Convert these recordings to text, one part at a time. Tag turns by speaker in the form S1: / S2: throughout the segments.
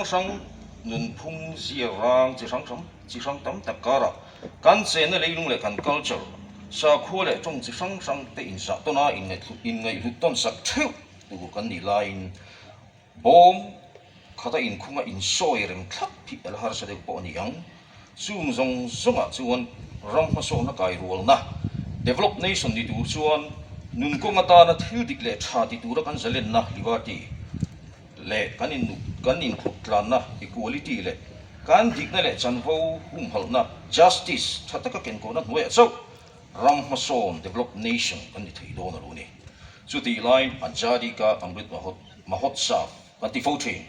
S1: sang nun phung zia rang chi sang tam takara kan chen na leilung le kan culture sa khole trong chi sang te in sa to na in ngai lut ton sak theu tu kan ni line bom khata in khunga in soi rem thak phi al har sa de po ni ang zum zong zonga chuan ram ma so na kai rol na develop nation ni tu chuan nun ko ngata na thil dik le tha ti tu ra kan zalen na liberty le kanin khutlan na equality le kan dik na le chan vo hum hal na justice thataka ken ko na hnuai so ram ma so develop nation kan ni thei do na lu ni chu ti line anjadi ka amrit mahotsav 2014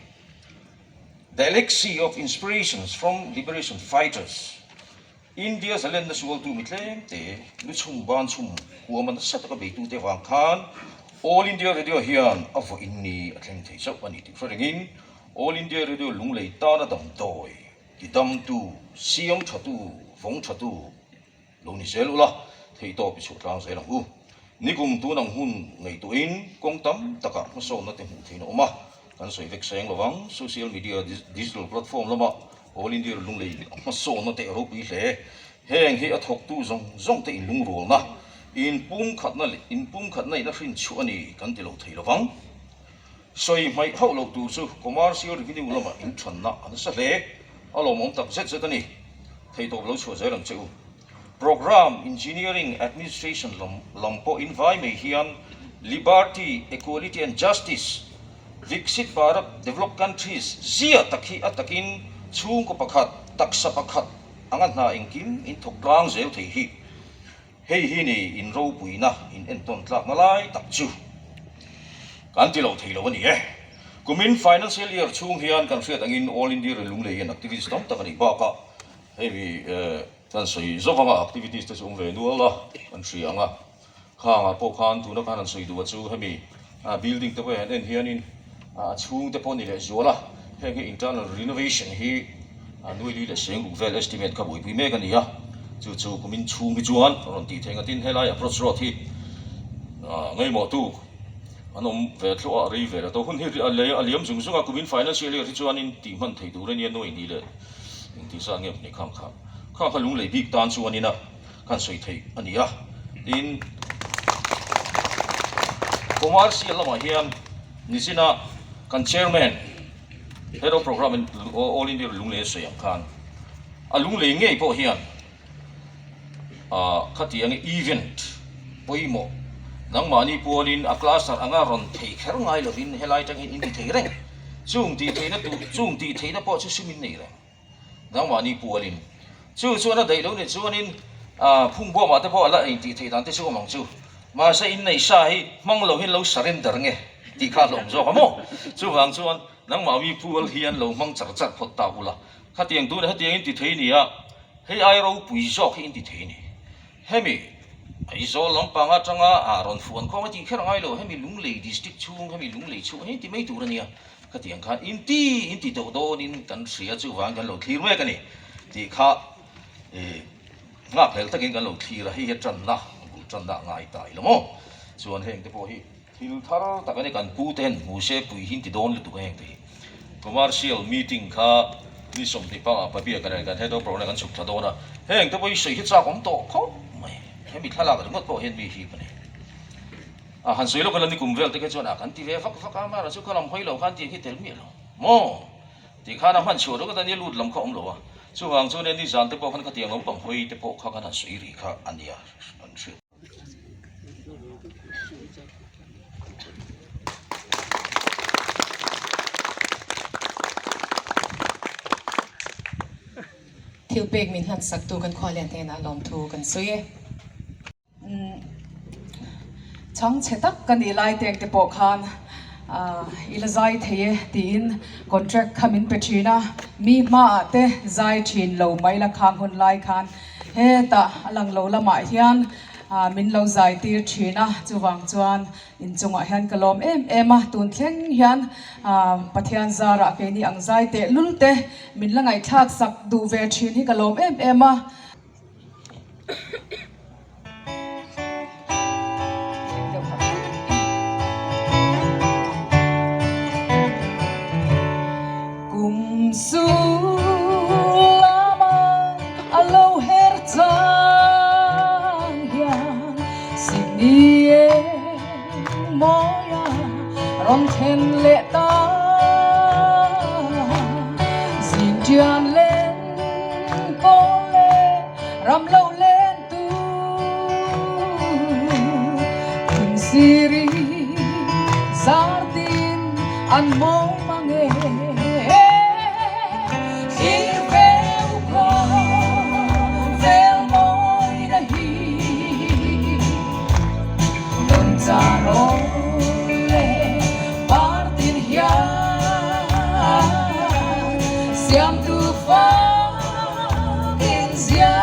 S1: the legacy of inspirations from liberation fighters India zalen na sual tu mitlem te luchung ban chum huaman sataka be tu te wang khan All India Radio hian avo inni atleng thei so ani ti fringin All India Radio lunglei ta na dam toi ki dam tu siam thatu phong thatu lo ni selula thei to pi chutlang se lang u nikum tu nang hun ngai tu in kong tam taka ma so na te mu thei no ma kan soi vek seng lawang social media digital platform lama All India lunglei ma so na te ro pi hle heng hi athok tu zong te in lung rol na in pum khat na ina hrin chu ani kan ti lo thei lawang soi mai ho lo tu chu commercial revenue lama in than na an sa hle alo mom tak zet ani thei to lo chu zai lang chu program engineering administration lampo invai me hian liberty equality and justice Viksit Bharat developed countries zia takhi atakin chung ko pakhat taksa pakhat angan na ingkim in thoklang zel thei hi hi ni in ro puina in enton tlak malai tak chu kan ti lo thei lo ani kumin financial year chung hian kan fiat angin all india lunglei hian activities tam takani ba ka hei kan soi zowanga activities te chung ve nu la an thri anga khanga po khan tu na kan soi du chu hemi building te we and hian in chung te pon ni le zola heng internal renovation hi nui li le seng vel estimate ka boi pi me kan ya chu kumin chung bi chuan ron ti thenga tin helai approach ro thi ngai mo tu anom ve thlo a ri ve to hun hi aliam chung chunga kumin financial year chuan in ti man thei du ren noi ni le ti sa nge ni kham lung lei big tan chuan ina kan soi thei ania in commercial lama hian nisina kan chairman head of program in all india lunglei soyam khan a lunglei ngei po hian khati ang event poimo nang mani puanin a class anga ron thei kher ngai lo rin helai tang in ti thei reng chung ti thei na po chu simin nei reng nang mani pualin chu na dei lo ni chuanin phung bo ma te po ala in ti thei dan te chu mang chu ma sa in nei sa hi mang lo hin lo surrender nge ti kha lom zo mo chu wang chuan nang ma mi pual hian lo mang char phot ta ula khatiang tu na hatiang in ti thei ni a hei ai ro pui zo hi in ti thei ni hemi ai zo lampanga tanga ron fuan kho ma ti kher ngai lo hemi lunglei district chung hemi lunglei chu hei ti mei tu ra nia khatiang khan in ti do nin kan ria chu wang kan lo thlir me kan ni ti kha nga phel takin kan lo thlir hi he tran na ngai tai lo mo chuan heng te po hi thil thar takani kan pu ten mu se pui hin ti don le tu heng te commercial meeting kha ni som ti pa pa bia kan head of program kan chuk tha do na heng te po hi sei hi cha kom to kho mai hemi thala ga ngot po hen mi hi pane han soi lo kan ni kum vel te ke chuan kan ti ve fak ma ra chu kalam hoi lo kan ti hi tel mi lo mo ti kha na man chu ro ka ni lut lam kho om lo wa chu wang chu ne ni zan te po khan ka tiang om pang hoi te po kha kan soi ri kha ania an thri
S2: thil pek min han sak tu kan khuallian te na lawm thu kan soye chang chetak kan ilai teng te po khan ilazai theye tin contract khamin petrina mi ma te zai thin lo mai la khang hun lai khan he ta alang lo lama hian min lo zai tir thina chuwang chuan in chunga hian kalom em tun thleng hian pathian zara ke ni ang zai te lul te min langai thak sak du ve thin hi kalom em kum siri sardin an mo mange sir veo ko vel moi da hi non zaro le partin hian siam tu fa in zia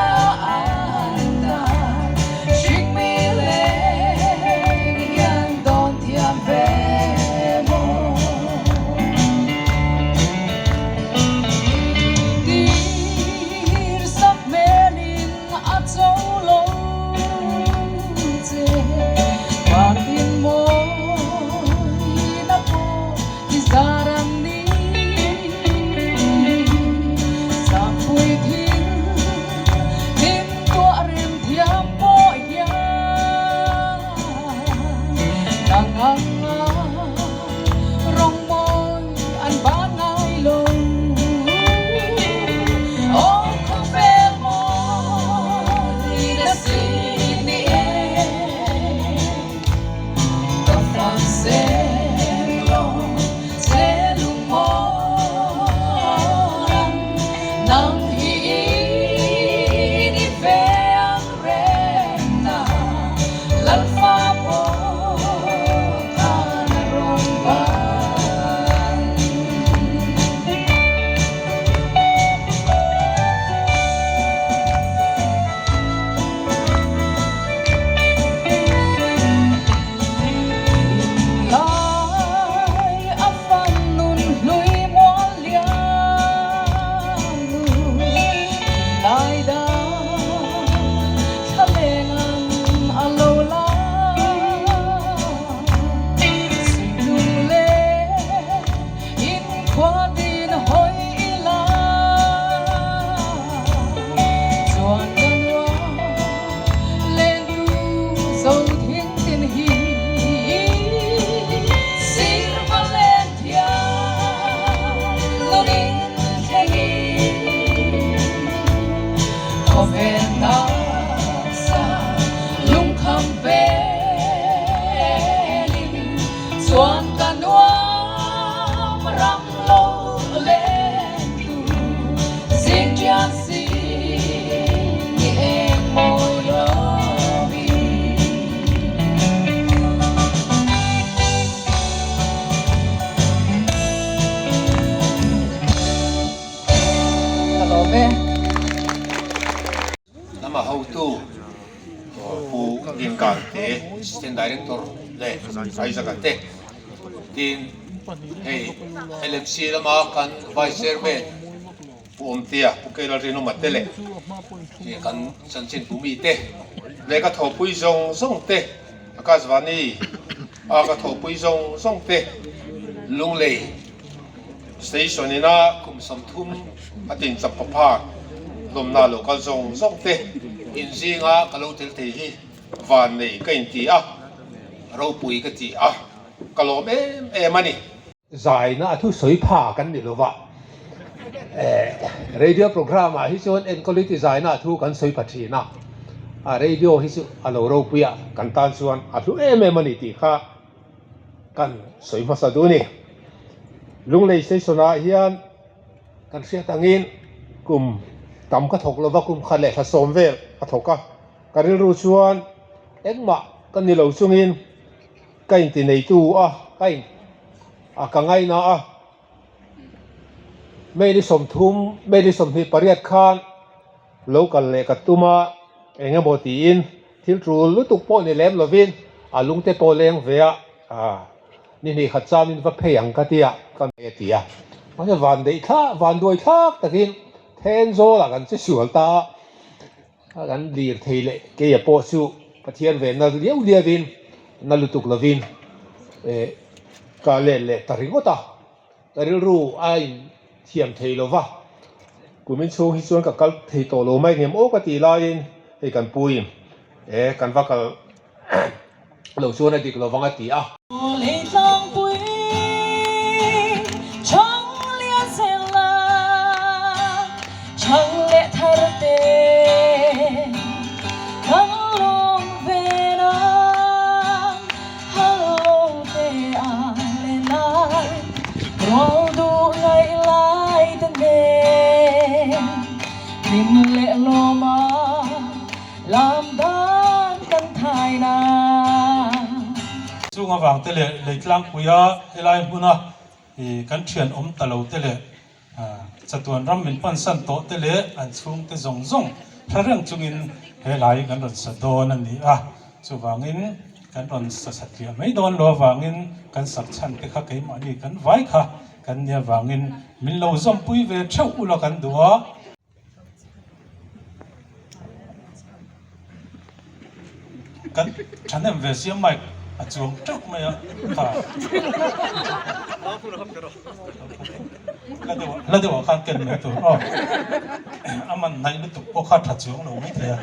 S3: Nama how to pu din kante assistant director le Isaac kante din hey LFC lama kan vice chairman pu tia pu kailan rino matele kan sansin bumi te le ka tho pui zong te Akashvani ka tho pui zong te Lunglei station ina kum samthum atin chapapa lom na local zong te in zinga kalau tel thei hi van nei ka in ti a Ropui ka ti a kalom mani zai na thu soi pha kan ni lova radio program a hi chon Enkawli ti zai na thu kan soi phathi na a radio hi chu alo Ropuia kan tan chuan a thu mani ti kha kan soi ma sa du ni Lunglei station a hian kan sia tangin kum tam ka thok lova kum khale kha somvel ka thoka karil ru chuan engma kan ni lo chungin kain ti nei tu a kain a kangai na a mei som hi pariat khan local le ka tuma enga boti in thil trul lutuk po ni lem lovin alung te po leng vea ni khat chamin va pheyang ka tia kan e tia ma van dei tha van doi thak takin then zo là gần chết sủa ta gần liệt thì lệ cái bộ su pathian về na liêu liêu vin na lutuk la vin cả lệ taringo ta taril ru ai thiam thei lova của mình chu hi chuan cả thei to lo mai niệm ô cái tì lain thì cần pui cần vác cái lâu chuan này thì lo vang cái tì à
S4: chẳng lẽ thở tê khăn lòng về nam lom dan kan thai na
S5: chung awang te le leitlang puya helai huna kan thian talo te le chatuan ram min pan san to te le an chung te zong zong tharang chungin helai kan ron sa don ani chuwangin kan ron sa satria mai don lo wangin kan sak chan te kha keima ni kan vai kha kan nia wangin min lo zom pui ve thau ula kan duwa kan chanem ve siam mai chuang chuk mai la de wa kan ken me to aman nai lu tu po kha tha chuang lo mai thea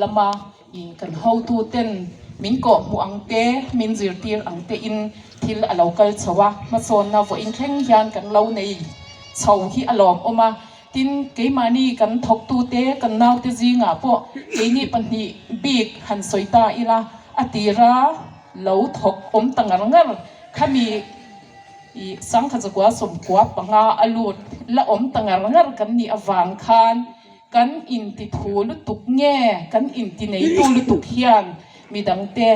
S2: lama kan how tu ten min ko mu angte min zirtir angte in thil a local chawa ma son na vo in thleng hian kan lo nei chho hi alom oma tin keimani kan thok tu te kan nau te zinga po keini panni big han soita ila atira lo thok tangar ngar khami sang khajwa som kwa panga alut la tangar ngar kan ni awang khan kan in ti thulu tuk nge kan in ti nei tu lu tuk hian midang te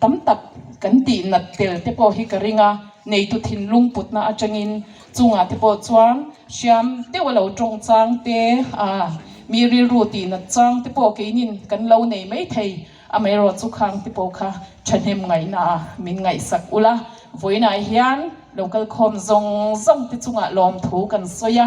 S2: tam tak kan ti nat tel te po hi karinga nei tu thin lung putna atangin chunga te po chuan siam te walo tong chang te mi ri ru ti na chang te po keinin kan lo nei mai thei amai ro chu khang te po kha thanem ngai na min ngai sak ula voina hian local khom zong zong te chunga lom thu kan soya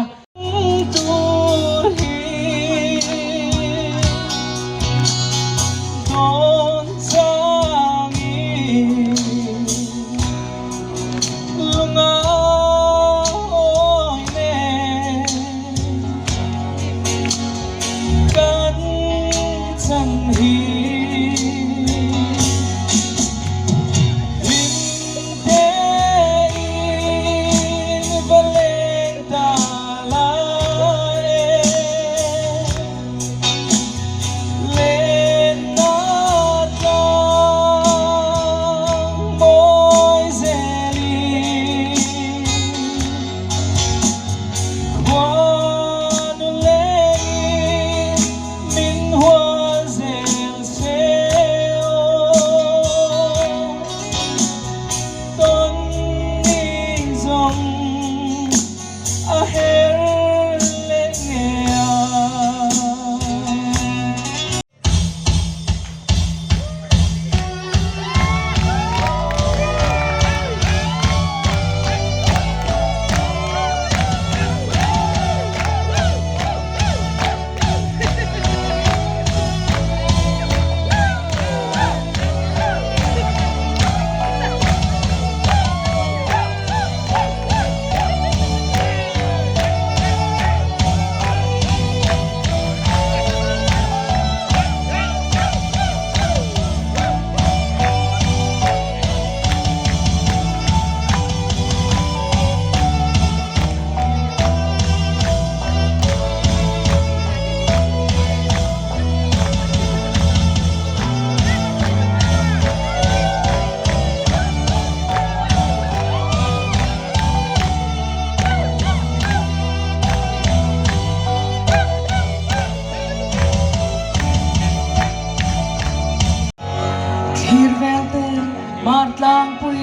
S5: la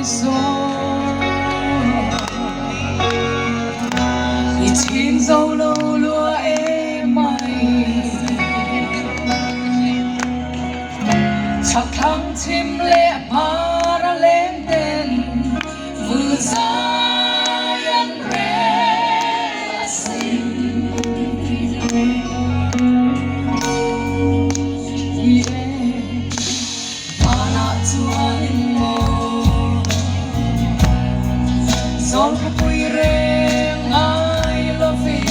S4: so i chin dâu lâu lúa em mày chắc thăng chim lệ para lên tên vừa dài anh rẽ xin mana tuanin mo Zon kapoy reng I love you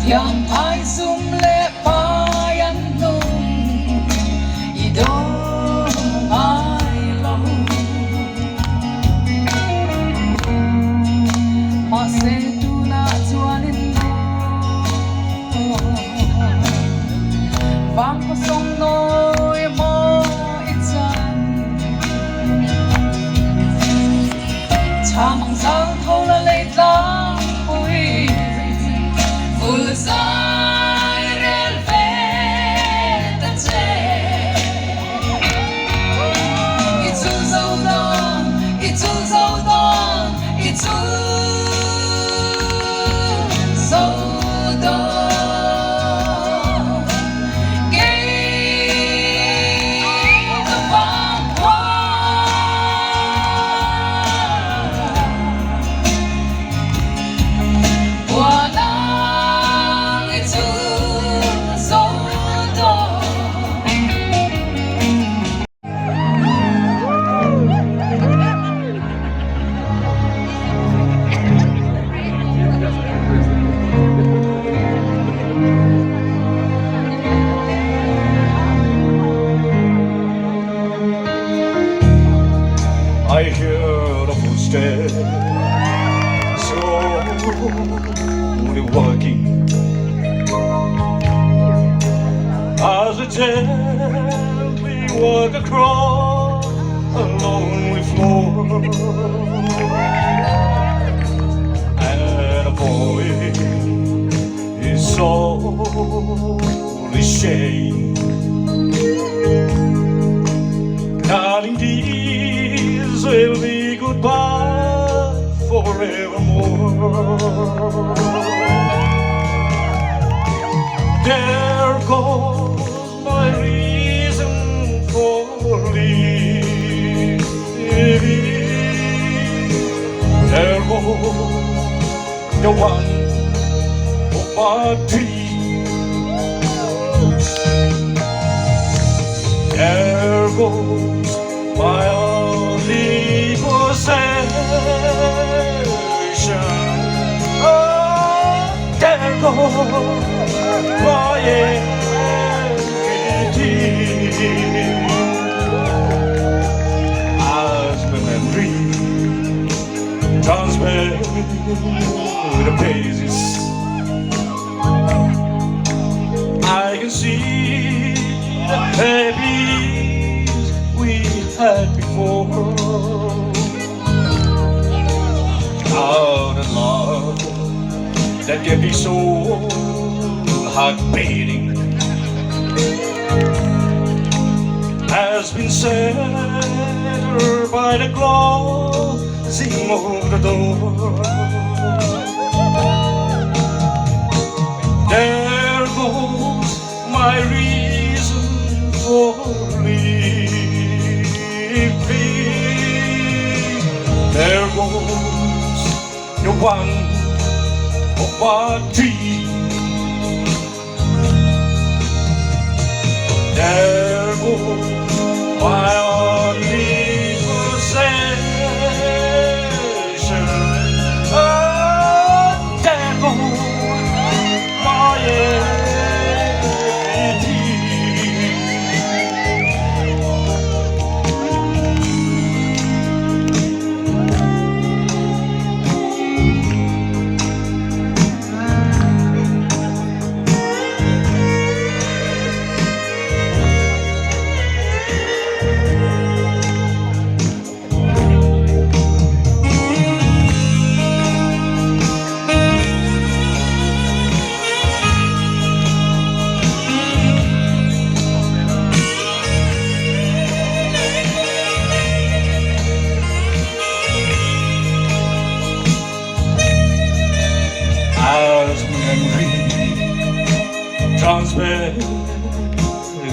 S4: Tiang ay sumle payan nung idong I love Masetu na tuanin mo Vang ko song noi mo itsan Chamang giao thâu là lệ lang ui Vùa dài rèn về ta chê Itu dâu đòn, itu dâu đòn, itu dâu đòn
S6: I hear the footsteps slowly walking as I gently walk across a lonely floor, and a voice is slowly saying, darling, these will be goodbye forevermore. There goes my reason for living. There goes the one of my dreams. There goes my only possession. Oh, there goes my everything. As the memory transmits the pages, I can see the happiness we had before. How the love that can be so heart beating has been shattered by the closing of the door. There goes my reason for living. There goes the one of our dreams. There goes my only possession. Oh, there goes my everything.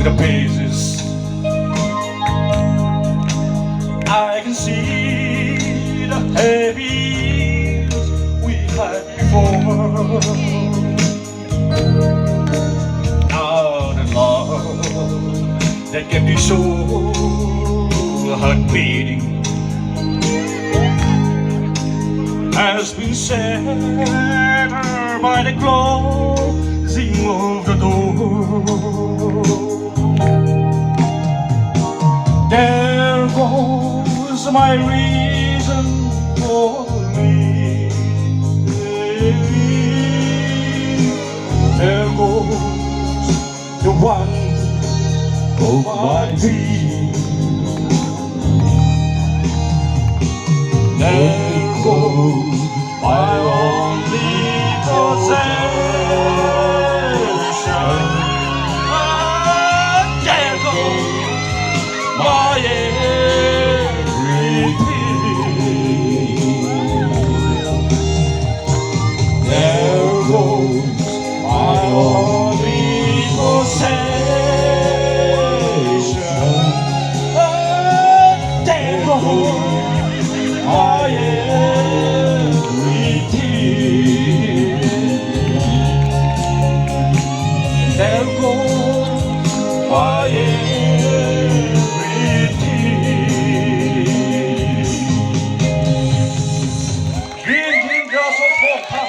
S6: the pages. I can see the heavies we had before. Now the love that kept me so heart beating has been shattered by the closing of the door. There goes my reason for living. There goes the one of my dream. There goes my only possession. There goes my everything. There goes my only possession. There goes my everything. There goes my everything. Green grass of hope.